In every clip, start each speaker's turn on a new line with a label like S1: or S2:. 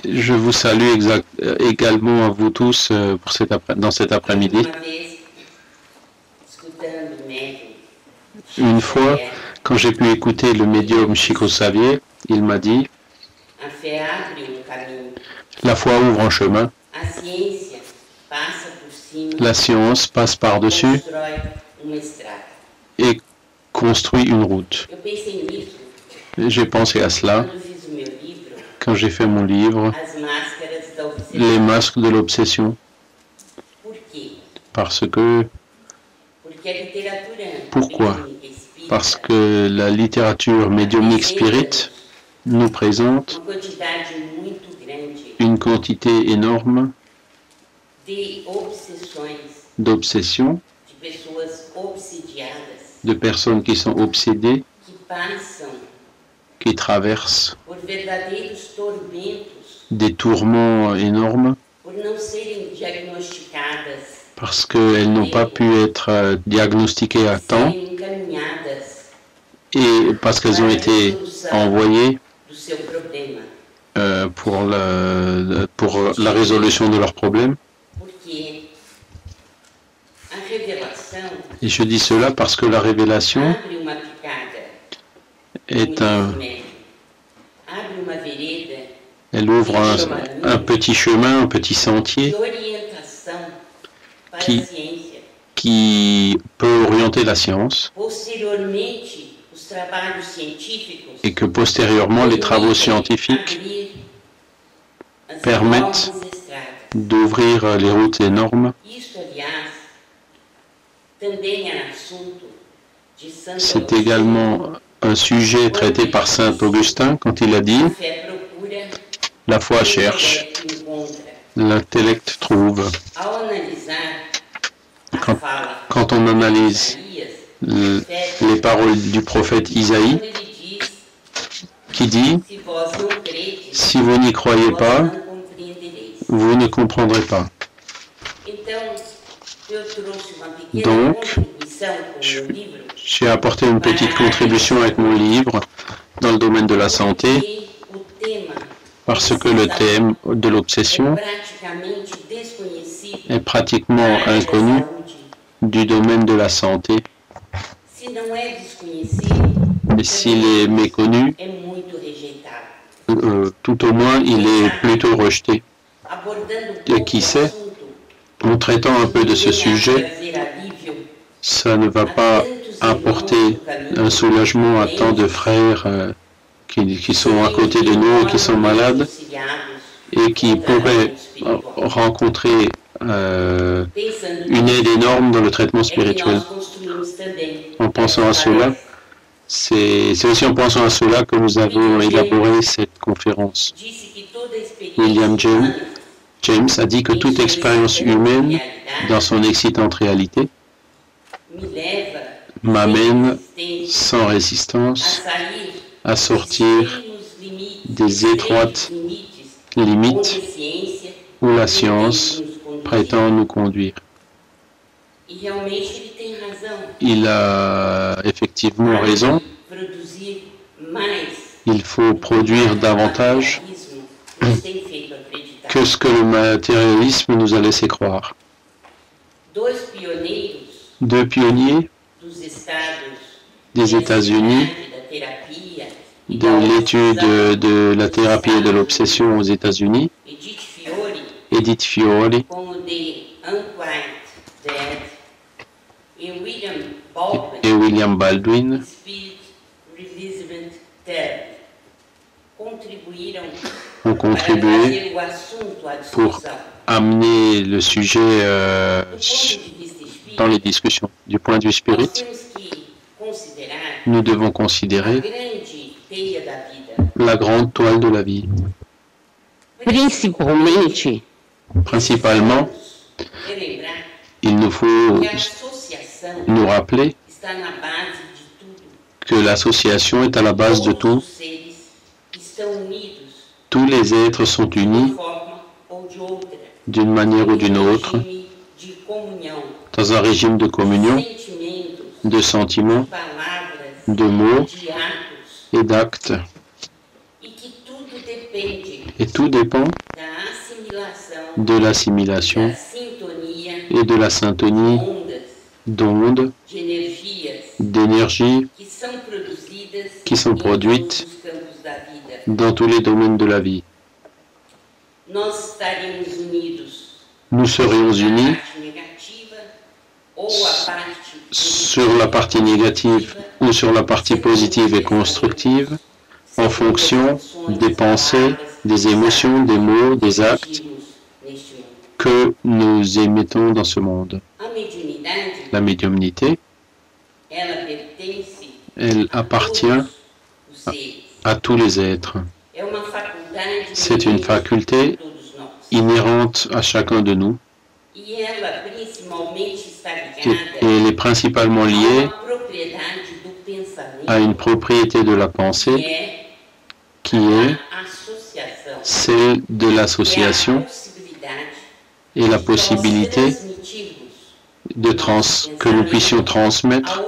S1: Je vous salue également à vous tous dans cet après-midi. Une fois, quand j'ai pu écouter le médium Chico Xavier, il m'a dit « La foi ouvre un chemin, la science passe par-dessus et construit une route. » J'ai pensé à cela quand j'ai fait mon livre « Les masques de l'obsession ». Parce que... Pourquoi? Parce que la littérature médiumnique spirit nous présente une quantité énorme d'obsessions, de personnes qui sont obsédées, qui traversent des tourments énormes parce qu'elles n'ont pas pu être diagnostiquées à temps et parce qu'elles ont été envoyées pour la résolution de leurs problèmes. Et je dis cela parce que la révélation est elle ouvre un petit chemin, un petit sentier qui peut orienter la science et que postérieurement les travaux scientifiques permettent d'ouvrir les routes énormes. C'est également un sujet traité par saint Augustin quand il a dit « La foi cherche, l'intellect trouve ». Quand on analyse les paroles du prophète Isaïe, qui dit « Si vous n'y croyez pas, vous ne comprendrez pas ». Donc, j'ai apporté une petite contribution avec mon livre dans le domaine de la santé, parce que le thème de l'obsession est pratiquement inconnu du domaine de la santé. Et s'il est méconnu, tout au moins il est plutôt rejeté. Et qui sait, en traitant un peu de ce sujet, ça ne va pas apporter un soulagement à tant de frères qui sont à côté de nous, qui sont malades et qui pourraient rencontrer une aide énorme dans le traitement spirituel. En pensant à cela, c'est aussi en pensant à cela que nous avons élaboré cette conférence. William James a dit que toute expérience humaine, dans son excitante réalité, m'amène sans résistance à sortir des étroites limites où la science prétend nous conduire. Il a effectivement raison. Il faut produire davantage que ce que le matérialisme nous a laissé croire. Deux pionniers des États-Unis de l'étude de la thérapie et de l'obsession aux États-Unis, Edith Fiore et William Baldwin, ont contribué pour amener le sujet dans les discussions. Du point de vue spirit, nous devons considérer la grande toile de la vie. Principalement, il nous faut nous rappeler que l'association est à la base de tout. Tous les êtres sont unis d'une manière ou d'une autre dans un régime de communion, de sentiments, de mots et d'actes Et tout dépend de l'assimilation et de la syntonie d'ondes, d'énergie qui sont produites dans tous les domaines de la vie. Nous serions unis sur la partie négative ou sur la partie positive et constructive en fonction des pensées, des émotions, des mots, des actes que nous émettons dans ce monde. La médiumnité, elle appartient à tous les êtres. C'est une faculté inhérente à chacun de nous et elle est principalement liée à une propriété de la pensée qui est celle de l'association et la possibilité que nous puissions transmettre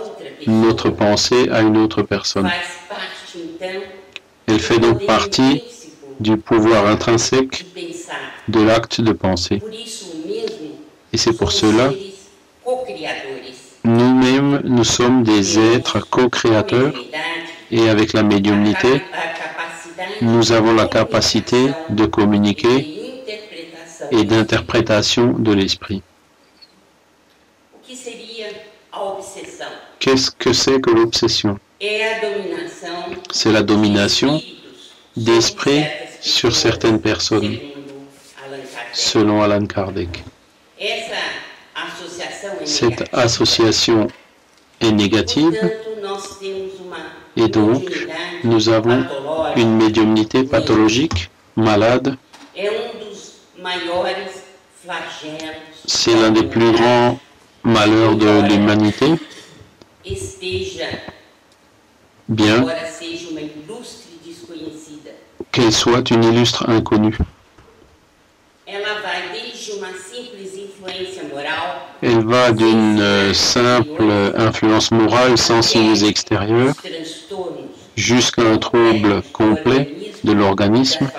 S1: notre pensée à une autre personne. Elle fait donc partie du pouvoir intrinsèque de l'acte de penser. Et c'est pour cela, nous-mêmes, nous sommes des êtres co-créateurs et avec la médiumnité, nous avons la capacité de communiquer et d'interprétation de l'esprit. Qu'est-ce que c'est que l'obsession? C'est la domination d'esprit sur certaines personnes, selon Allan Kardec. Cette association est négative et donc nous avons une médiumnité pathologique, malade. C'est l'un des plus grands malheurs de l'humanité, bien qu'elle soit une illustre inconnue. Elle va d'une simple influence morale sans signes extérieurs jusqu'à un trouble complet de l'organisme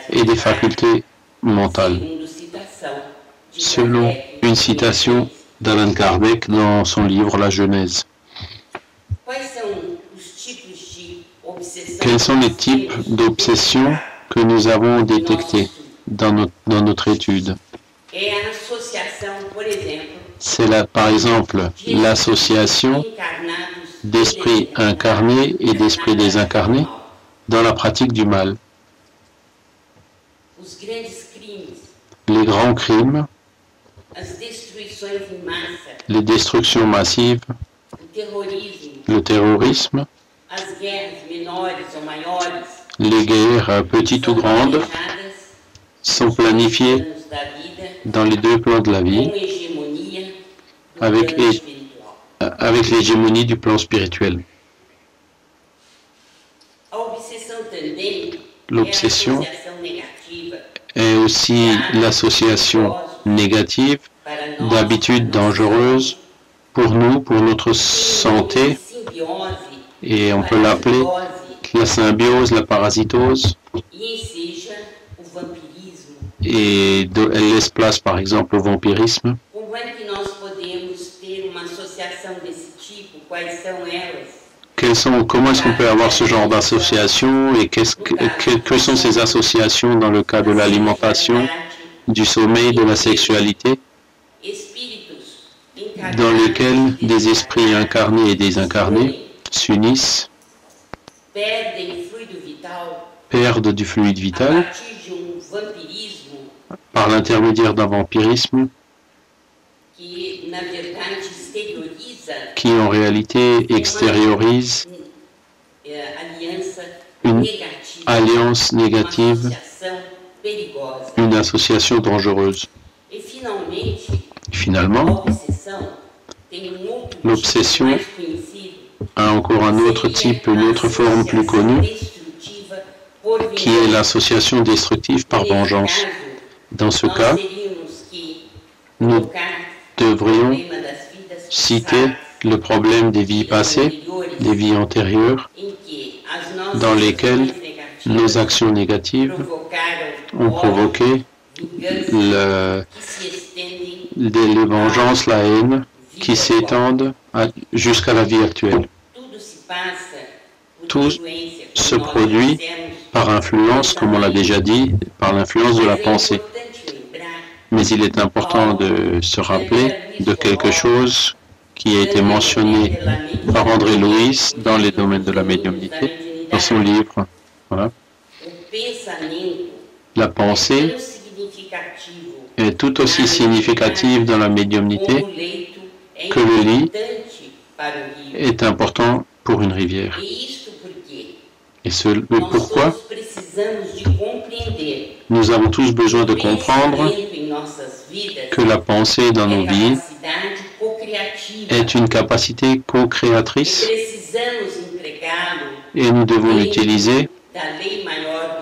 S1: et des facultés mentales, selon une citation d'Allan Kardec dans son livre La Genèse. Quels sont les types d'obsessions que nous avons détectés dans notre étude? C'est là, par exemple, l'association d'esprits incarnés et d'esprits désincarnés dans la pratique du mal. Les grands crimes, les destructions massives, le terrorisme, les guerres petites ou grandes sont planifiées dans les deux plans de la vie avec l'hégémonie du plan spirituel. L'obsession est aussi l'association négative d'habitudes dangereuses pour nous, pour notre santé, et on peut l'appeler la symbiose, la parasitose, et elle laisse place par exemple au vampirisme. Comment est-ce qu'on peut avoir ce genre d'association et que sont ces associations dans le cas de l'alimentation, du sommeil, de la sexualité, dans lesquels des esprits incarnés et désincarnés s'unissent, perdent du fluide vital par l'intermédiaire d'un vampirisme qui en réalité extériorise une alliance négative, une association dangereuse. Finalement, l'obsession a encore un autre type, une autre forme plus connue, qui est l'association destructive par vengeance. Dans ce cas, nous devrions citer le problème des vies passées, des vies antérieures, dans lesquelles nos actions négatives ont provoqué les vengeances, la haine qui s'étendent jusqu'à la vie actuelle. Tout se produit par influence, comme on l'a déjà dit, par l'influence de la pensée. Mais il est important de se rappeler de quelque chose qui a été mentionné par André Louis dans les domaines de la médiumnité, dans son livre. Voilà. La pensée est tout aussi significative dans la médiumnité que le lit est important pour une rivière. Et pourquoi nous avons tous besoin de comprendre que la pensée dans nos vies est une capacité co-créatrice et nous devons l'utiliser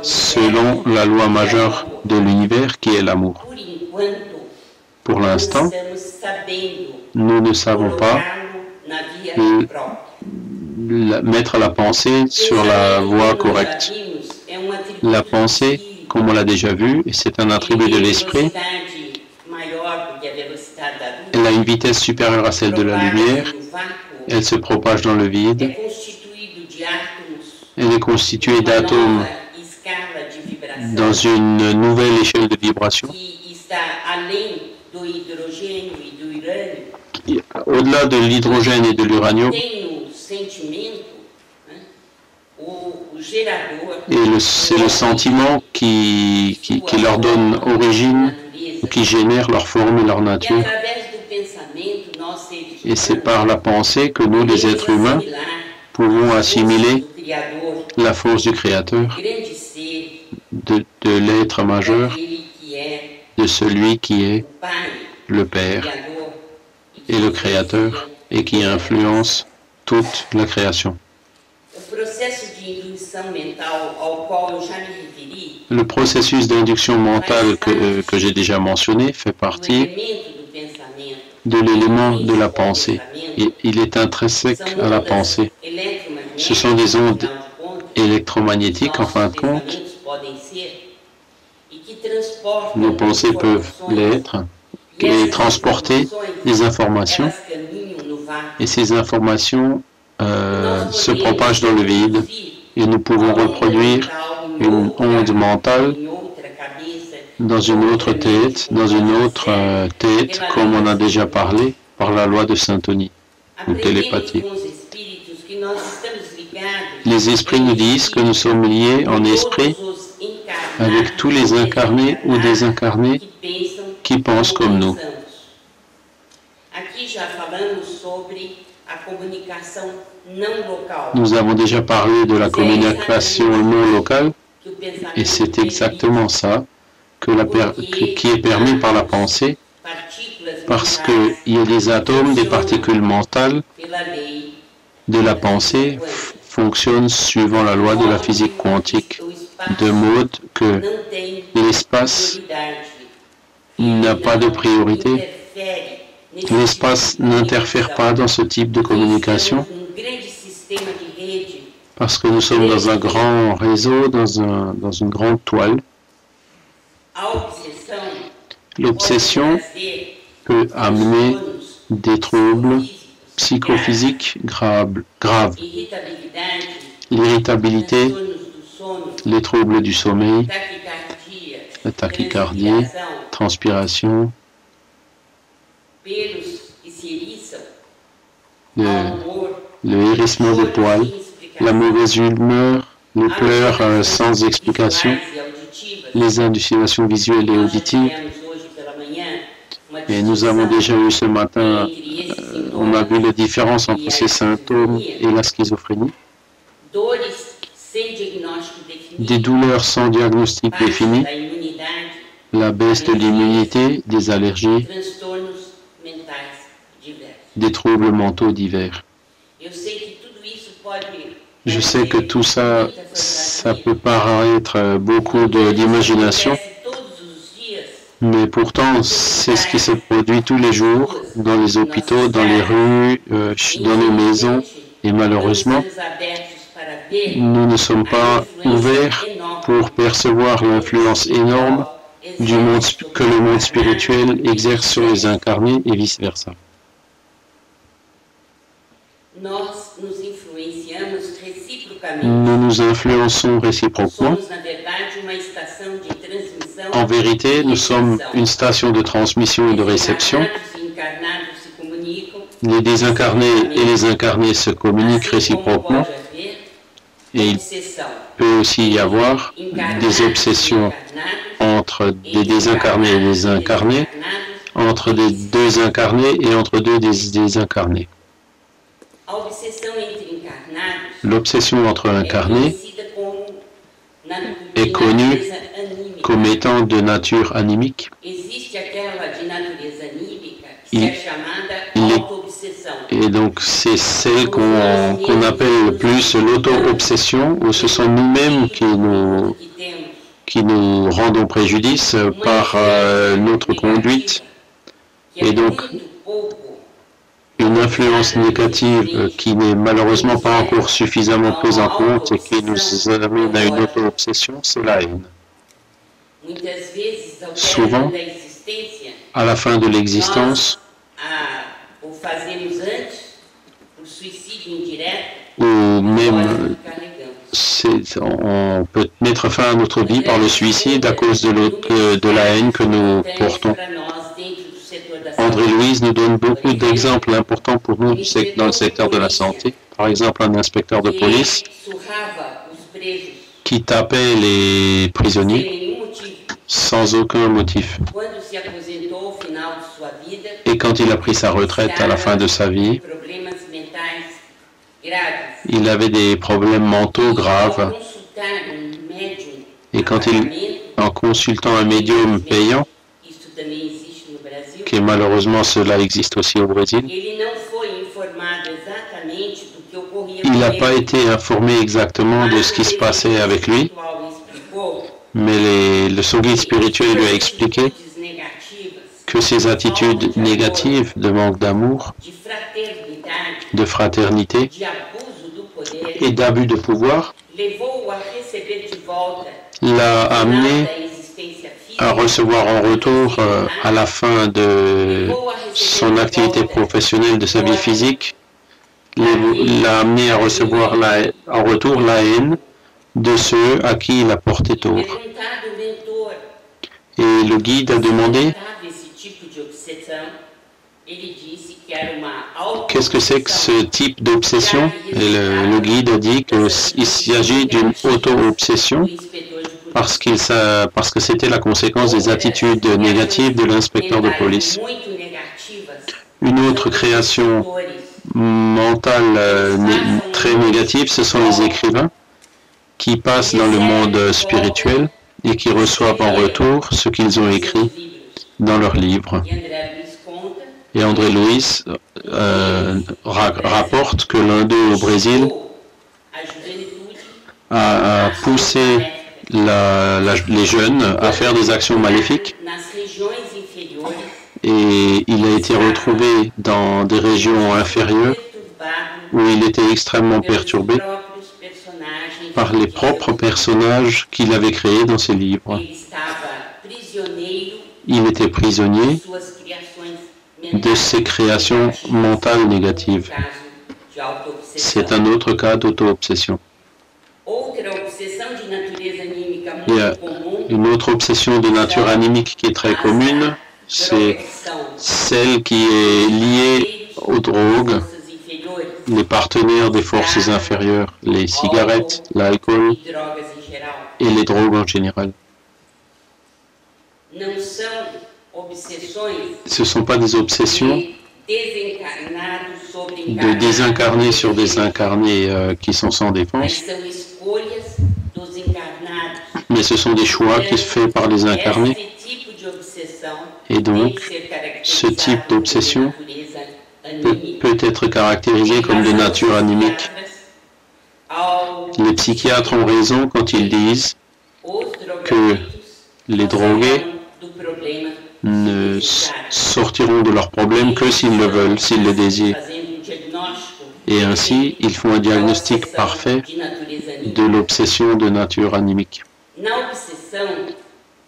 S1: selon la loi majeure de l'univers qui est l'amour. Pour l'instant, nous ne savons pas mettre la pensée sur la voie correcte. La pensée, comme on l'a déjà vu, et c'est un attribut de l'esprit, elle a une vitesse supérieure à celle de la lumière, elle se propage dans le vide, elle est constituée d'atomes dans une nouvelle échelle de vibration. Au-delà de l'hydrogène et de l'uranium, et c'est le sentiment qui leur donne origine, qui génère leur forme et leur nature. Et c'est par la pensée que nous, les êtres humains, pouvons assimiler la force du Créateur, de l'être majeur, de celui qui est le Père et le Créateur et qui influence toute la création. Le processus d'induction mentale que j'ai déjà mentionné fait partie de l'élément de la pensée. Et il est intrinsèque à la pensée. Ce sont des ondes électromagnétiques, en fin de compte. Nos pensées peuvent l'être et transporter des informations. Et ces informations se propagent dans le vide. Et nous pouvons reproduire une onde mentale dans une autre tête, comme on a déjà parlé, par la loi de syntonie ou télépathie. Les esprits nous disent que nous sommes liés en esprit avec tous les incarnés ou désincarnés qui pensent comme nous. Nous avons déjà parlé de la communication non locale, et c'est exactement ça qui est permis par la pensée, parce qu'il y a des atomes, des particules mentales de la pensée fonctionnent suivant la loi de la physique quantique, de mode que l'espace n'a pas de priorité. L'espace n'interfère pas dans ce type de communication parce que nous sommes dans un grand réseau, dans une grande toile. L'obsession peut amener des troubles psychophysiques graves. L'irritabilité, les troubles du sommeil, la tachycardie, transpiration, le hérissement des poils, la mauvaise humeur, les pleurs sans explication, les hallucinations visuelles et auditives. Et nous avons déjà eu ce matin, on a vu la différence entre ces symptômes et la schizophrénie. Des douleurs sans diagnostic défini, la baisse de l'immunité, des allergies, des troubles mentaux divers. Je sais que tout ça, ça peut paraître beaucoup d'imagination, mais pourtant, c'est ce qui se produit tous les jours dans les hôpitaux, dans les rues, dans les maisons, et malheureusement, nous ne sommes pas ouverts pour percevoir l'influence énorme que le monde spirituel exerce sur les incarnés et vice-versa. Nous nous influençons réciproquement. En vérité, nous sommes une station de transmission et de réception. Les désincarnés et les incarnés se communiquent réciproquement. Et il peut aussi y avoir des obsessions entre des désincarnés et des incarnés, entre des deux incarnés et entre deux désincarnés. L'obsession entre incarnés est connue comme étant de nature animique. Et donc c'est celle qu'on appelle le plus l'auto-obsession, où ce sont nous-mêmes qui nous rendons préjudice par notre conduite. Et donc une influence négative qui n'est malheureusement pas encore suffisamment prise en compte et qui nous amène à une auto-obsession, c'est la haine. Souvent, à la fin de l'existence, ou même on peut mettre fin à notre vie par le suicide à cause de la haine que nous portons. André-Louise nous donne beaucoup d'exemples importants pour nous dans le secteur de la santé. Par exemple, un inspecteur de police qui tapait les prisonniers sans aucun motif. Et quand il a pris sa retraite à la fin de sa vie, il avait des problèmes mentaux graves. Et en consultant un médium payant, qui malheureusement cela existe aussi au Brésil, il n'a pas été informé exactement de ce qui se passait avec lui, mais son guide spirituel lui a expliqué que ses attitudes négatives de manque d'amour, de fraternité et d'abus de pouvoir l'a amené à recevoir en retour, à la fin de son activité professionnelle, de sa vie physique, l'a amené à recevoir en retour la haine de ceux à qui il a porté tort. Et le guide a demandé qu'est-ce que c'est que ce type d'obsession, et le guide a dit qu'il s'agit d'une auto-obsession parce que c'était la conséquence des attitudes négatives de l'inspecteur de police. Une autre création mentale très négative, ce sont les écrivains qui passent dans le monde spirituel et qui reçoivent en retour ce qu'ils ont écrit dans leurs livres. Et André-Louis rapporte que l'un d'eux au Brésil a poussé les jeunes à faire des actions maléfiques et il a été retrouvé dans des régions inférieures où il était extrêmement perturbé par les propres personnages qu'il avait créés dans ses livres. Il était prisonnier de ses créations mentales négatives. C'est un autre cas d'auto-obsession. Il y a une autre obsession de nature animique qui est très commune, c'est celle qui est liée aux drogues, les partenaires des forces inférieures, les cigarettes, l'alcool et les drogues en général. Ce ne sont pas des obsessions de désincarnés sur des incarnés qui sont sans défense, mais ce sont des choix qui se font par les incarnés. Et donc, ce type d'obsession peut être caractérisé comme de nature animique. Les psychiatres ont raison quand ils disent que les drogués ne sortiront de leurs problèmes que s'ils le veulent, s'ils le désirent. Et ainsi, ils font un diagnostic parfait de l'obsession de nature animique.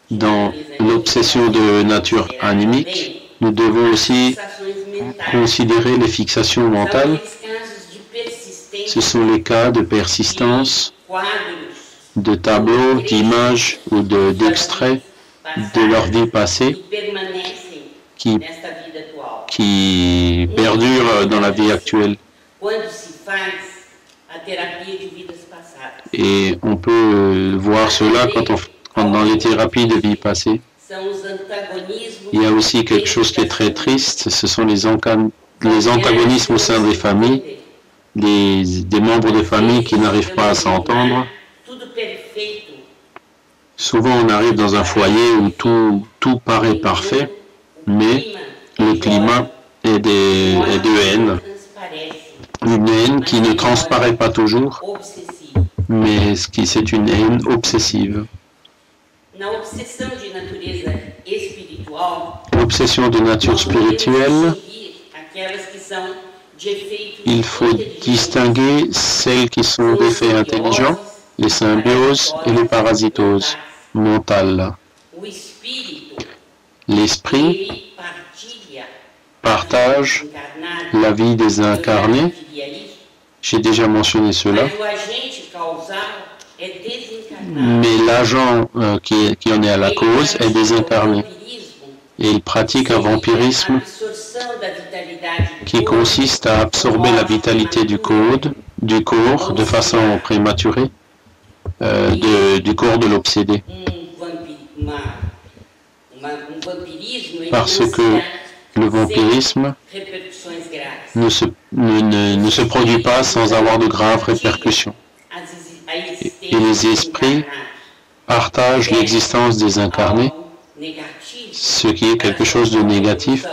S1: Dans l'obsession de nature animique, nous devons aussi considérer les fixations mentales. Ce sont les cas de persistance, de tableaux, d'images ou d'extraits de leur vie passée qui perdurent dans la vie actuelle. Et on peut voir cela quand dans les thérapies de vie passée. Il y a aussi quelque chose qui est très triste, ce sont les antagonismes au sein des familles, des membres de famille qui n'arrivent pas à s'entendre. Souvent on arrive dans un foyer où tout paraît parfait, mais le climat est de haine. Une haine qui ne transparaît pas toujours, mais c'est une haine obsessive. L'obsession de nature spirituelle, il faut distinguer celles qui sont d'effets intelligents, les symbioses et les parasitoses mentales. L'esprit partage la vie des incarnés. J'ai déjà mentionné cela. Mais l'agent qui en est à la cause est désincarné. Et il pratique un vampirisme qui consiste à absorber la vitalité du corps de façon prématurée, du corps de l'obsédé. Parce que le vampirisme ne se produit pas sans avoir de graves répercussions. Et les esprits partagent l'existence des incarnés, ce qui est quelque chose de négatif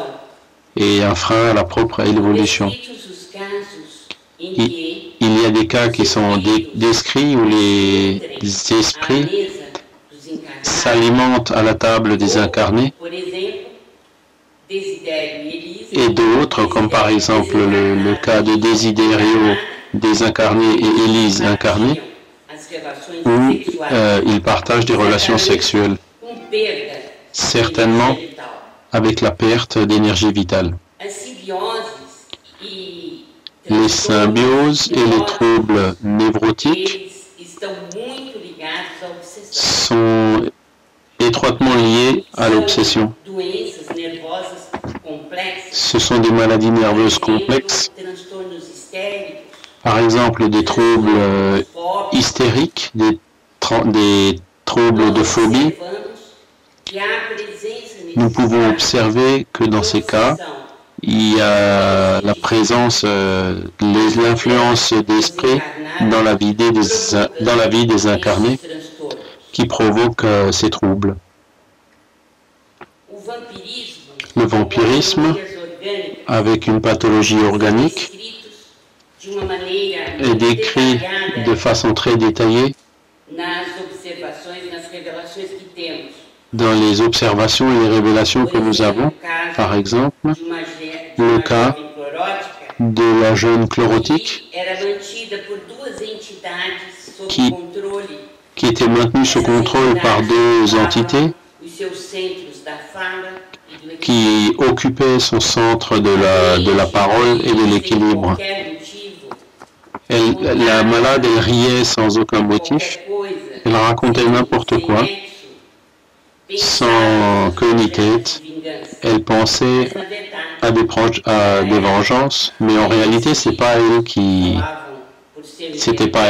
S1: et un frein à la propre évolution. Il y a des cas qui sont décrits où les esprits s'alimentent à la table des incarnés et d'autres, comme par exemple le cas de Desiderio désincarné et Élise incarnée, où ils partagent des relations sexuelles, certainement avec la perte d'énergie vitale. Les symbioses et les troubles névrotiques sont étroitement liés à l'obsession. Ce sont des maladies nerveuses complexes, par exemple des troubles hystériques, des troubles de phobie. Nous pouvons observer que dans ces cas, il y a la présence, l'influence d'esprit dans la vie des incarnés qui provoque ces troubles. Le vampirisme, avec une pathologie organique, est décrit de façon très détaillée dans les observations et les révélations que nous avons. Par exemple, le cas de la jeune chlorotique qui était maintenue sous contrôle par deux entités qui occupaient son centre de la parole et de l'équilibre. La malade, elle riait sans aucun motif, elle racontait n'importe quoi, sans queue ni tête, elle pensait à des vengeances, mais en réalité, c'était pas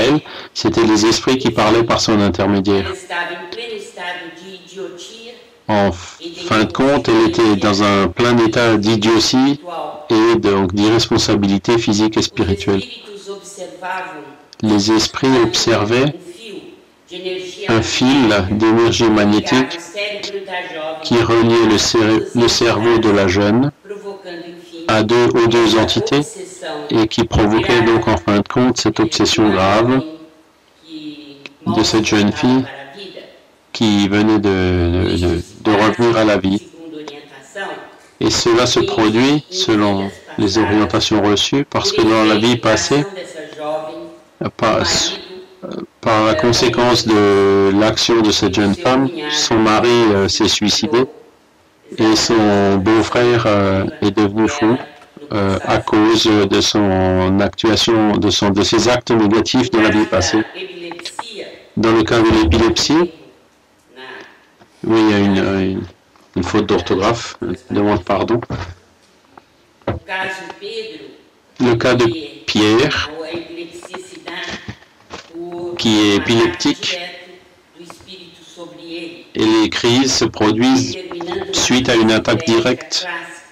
S1: elle, c'était les esprits qui parlaient par son intermédiaire. En fin de compte, elle était dans un plein état d'idiotie et donc d'irresponsabilité physique et spirituelle. Les esprits observaient un fil d'énergie magnétique qui reliait le cerveau de la jeune aux deux entités et qui provoquait donc en fin de compte cette obsession grave de cette jeune fille qui venait de revenir à la vie. Et cela se produit selon les orientations reçues parce que dans la vie passée, Par la conséquence de l'action de cette jeune femme, son mari s'est suicidé et son beau-frère est devenu fou à cause de son actuation, de ses actes négatifs dans la vie passée. Dans le cas de l'épilepsie, oui, il y a une faute d'orthographe, je demande pardon. Le cas de Pierre, qui est épileptique, et les crises se produisent suite à une attaque directe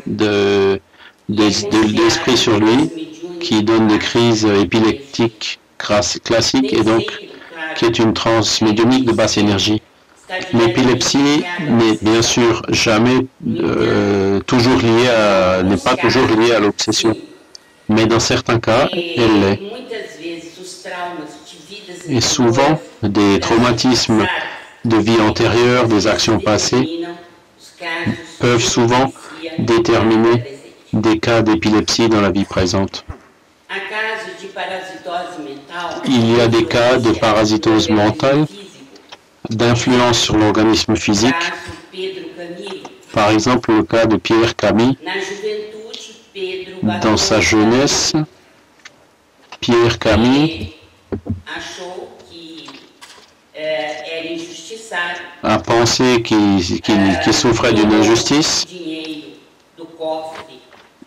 S1: de l'esprit sur lui, qui donne des crises épileptiques classiques et donc qui est une transe médiumnique de basse énergie. L'épilepsie n'est bien sûr jamais toujours liée n'est pas toujours liée à l'obsession, mais dans certains cas, elle l'est. Et souvent, des traumatismes de vie antérieure, des actions passées, peuvent souvent déterminer des cas d'épilepsie dans la vie présente. Il y a des cas de parasitose mentale, d'influence sur l'organisme physique. Par exemple, le cas de Pierre Camille. Dans sa jeunesse, Pierre Camille a pensé qu'il souffrait d'une injustice.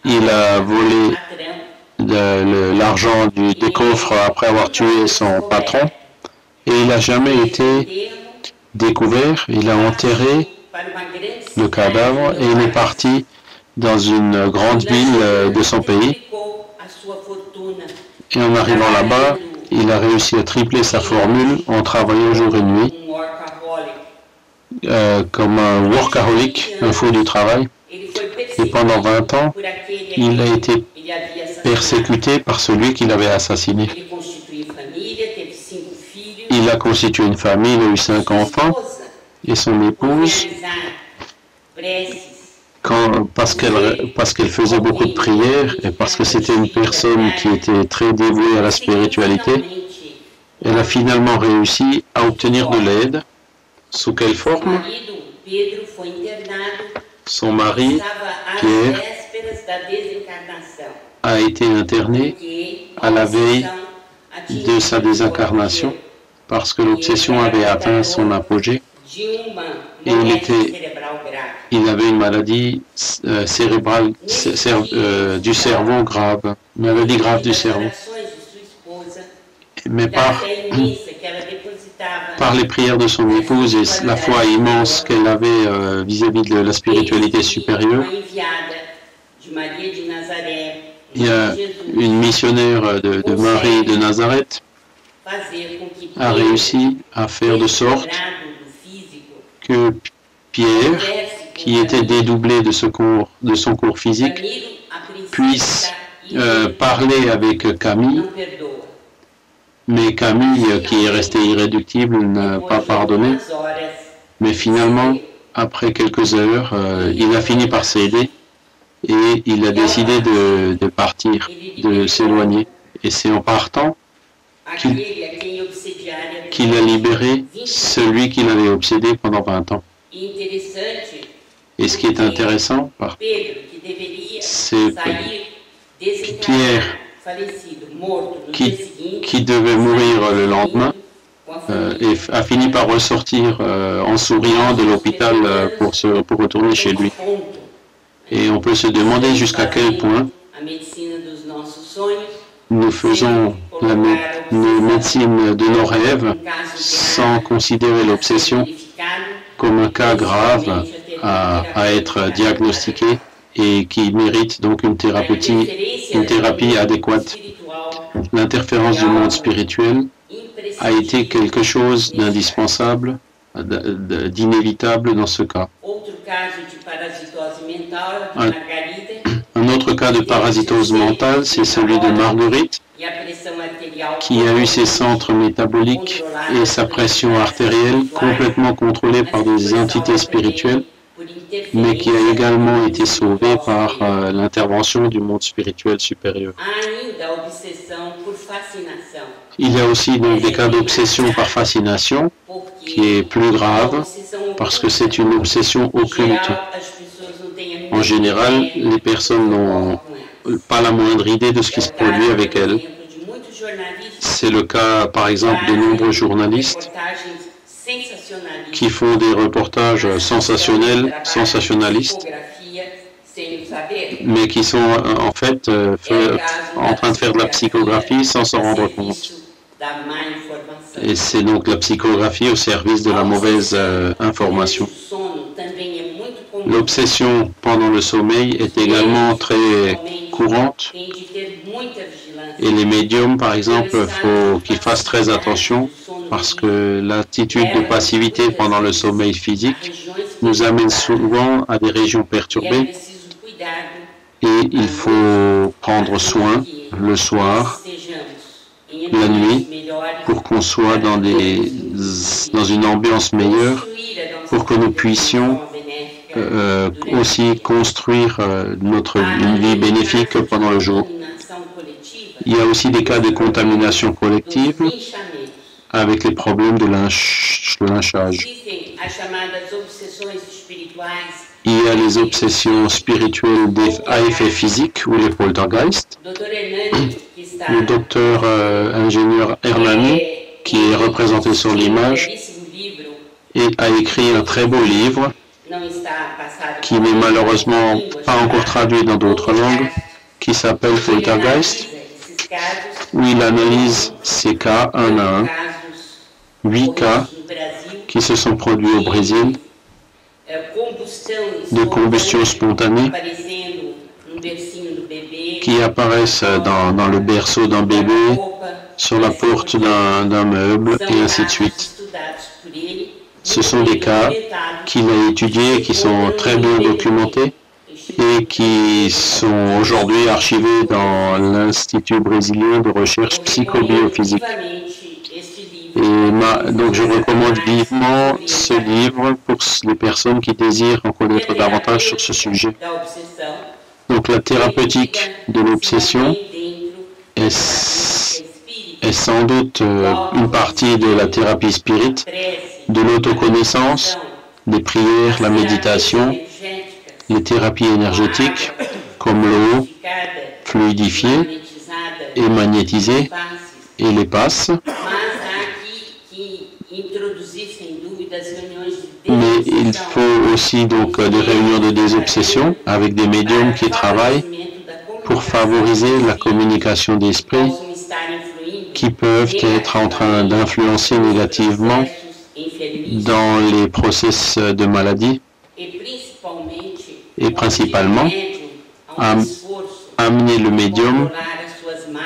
S1: Il a volé l'argent des coffres après avoir tué son patron et il n'a jamais été découvert. Il a enterré le cadavre et il est parti dans une grande ville de son pays. Et en arrivant là-bas, il a réussi à tripler sa formule en travaillant jour et nuit comme un workaholic, un fou du travail. Et pendant 20 ans, il a été persécuté par celui qui l'avait assassiné. Il a constitué une famille, il a eu 5 enfants, et son épouse, parce qu'elle faisait beaucoup de prières, et parce que c'était une personne qui était très dévouée à la spiritualité, elle a finalement réussi à obtenir de l'aide. Sous quelle forme? Son mari, Pierre, a été interné à la veille de sa désincarnation parce que l'obsession avait atteint son apogée et il avait une maladie cérébrale du cerveau grave, maladie grave du cerveau. Mais par les prières de son épouse et la foi immense qu'elle avait vis-à-vis de la spiritualité supérieure, il y a une missionnaire de Marie de Nazareth a réussi à faire de sorte que Pierre, qui était dédoublé de son cours physique, puisse parler avec Camille. Mais Camille, qui est resté irréductible, n'a pas pardonné. Mais finalement, après quelques heures, il a fini par céder et il a décidé de partir, de s'éloigner. Et c'est en partant qu'il a libéré celui qui l'avait obsédé pendant 20 ans. Et ce qui est intéressant, c'est Pierre, qui devait mourir le lendemain, et a fini par ressortir en souriant de l'hôpital pour retourner chez lui. Et on peut se demander jusqu'à quel point nous faisons la médecine de nos rêves sans considérer l'obsession comme un cas grave à être diagnostiqué et qui mérite donc une thérapie adéquate. L'interférence du monde spirituel a été quelque chose d'indispensable, d'inévitable dans ce cas. Un autre cas de parasitose mentale, c'est celui de Marguerite, qui a eu ses centres métaboliques et sa pression artérielle complètement contrôlés par des entités spirituelles, mais qui a également été sauvée par l'intervention du monde spirituel supérieur. Il y a aussi donc des cas d'obsession par fascination, qui est plus grave, parce que c'est une obsession occulte. En général, les personnes n'ont pas la moindre idée de ce qui se produit avec elles. C'est le cas, par exemple, de nombreux journalistes qui font des reportages sensationnalistes, mais qui sont en fait en train de faire de la psychographie sans s'en rendre compte. Et c'est donc la psychographie au service de la mauvaise information. L'obsession pendant le sommeil est également très courante. Et les médiums, par exemple, il faut qu'ils fassent très attention parce que l'attitude de passivité pendant le sommeil physique nous amène souvent à des régions perturbées. Et il faut prendre soin le soir, la nuit, pour qu'on soit dans une ambiance meilleure, pour que nous puissions aussi construire une vie bénéfique pendant le jour. Il y a aussi des cas de contamination collective avec les problèmes de lynchage. Il y a les obsessions spirituelles à effet physique ou les poltergeists. Le docteur ingénieur Hernani, qui est représenté sur l'image, a écrit un très beau livre qui n'est malheureusement pas encore traduit dans d'autres langues, qui s'appelle Poltergeist, où il analyse ces cas un à un, 8 cas qui se sont produits au Brésil, de combustion spontanée qui apparaissent dans le berceau d'un bébé, sur la porte d'un meuble, et ainsi de suite. Ce sont des cas qu'il a étudiés et qui sont très bien documentés et qui sont aujourd'hui archivés dans l'Institut brésilien de recherche psychobiophysique. Et donc je recommande vivement ce livre pour les personnes qui désirent en connaître davantage sur ce sujet. Donc la thérapeutique de l'obsession est sans doute une partie de la thérapie spirit, de l'autoconnaissance, des prières, la méditation, les thérapies énergétiques comme l'eau fluidifiée et magnétisée et les passes. Mais il faut aussi donc des réunions de désobsession avec des médiums qui travaillent pour favoriser la communication d'esprit qui peuvent être en train d'influencer négativement dans les processus de maladie et principalement amener le médium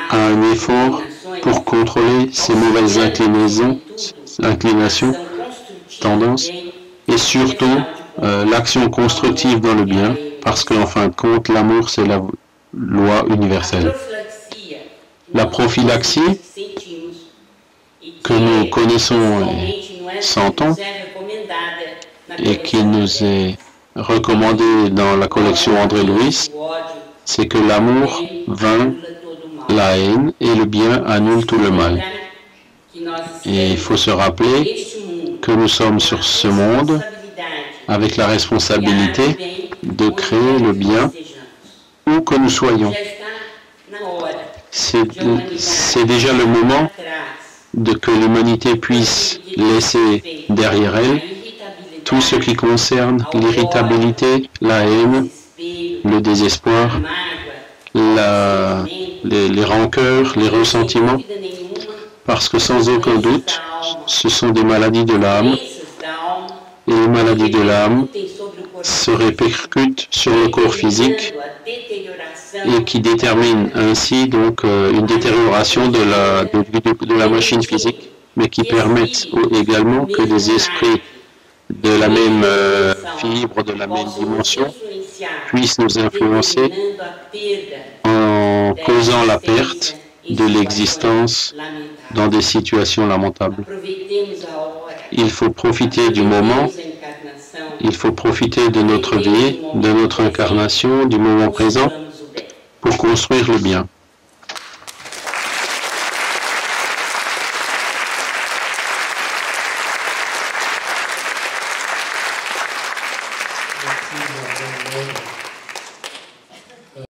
S1: à un effort pour contrôler ses mauvaises inclinations, tendances, et surtout l'action constructive dans le bien, parce qu'en fin de compte, l'amour, c'est la loi universelle. La prophylaxie que nous connaissons et sentons, et qui nous est recommandée dans la collection André Louis, c'est que l'amour vainc la haine et le bien annule tout le mal. Et il faut se rappeler que nous sommes sur ce monde avec la responsabilité de créer le bien où que nous soyons. C'est déjà le moment que l'humanité puisse laisser derrière elle tout ce qui concerne l'irritabilité, la haine, le désespoir, les rancœurs, les ressentiments, parce que sans aucun doute, ce sont des maladies de l'âme, et les maladies de l'âme se répercutent sur le corps physique et qui déterminent ainsi donc une détérioration de la machine physique, mais qui permettent également que des esprits de la même fibre, de la même dimension, puissent nous influencer en causant la perte de l'existence dans des situations lamentables. Il faut profiter du moment, il faut profiter de notre vie, de notre incarnation, du moment présent, pour construire le bien.
S2: Merci,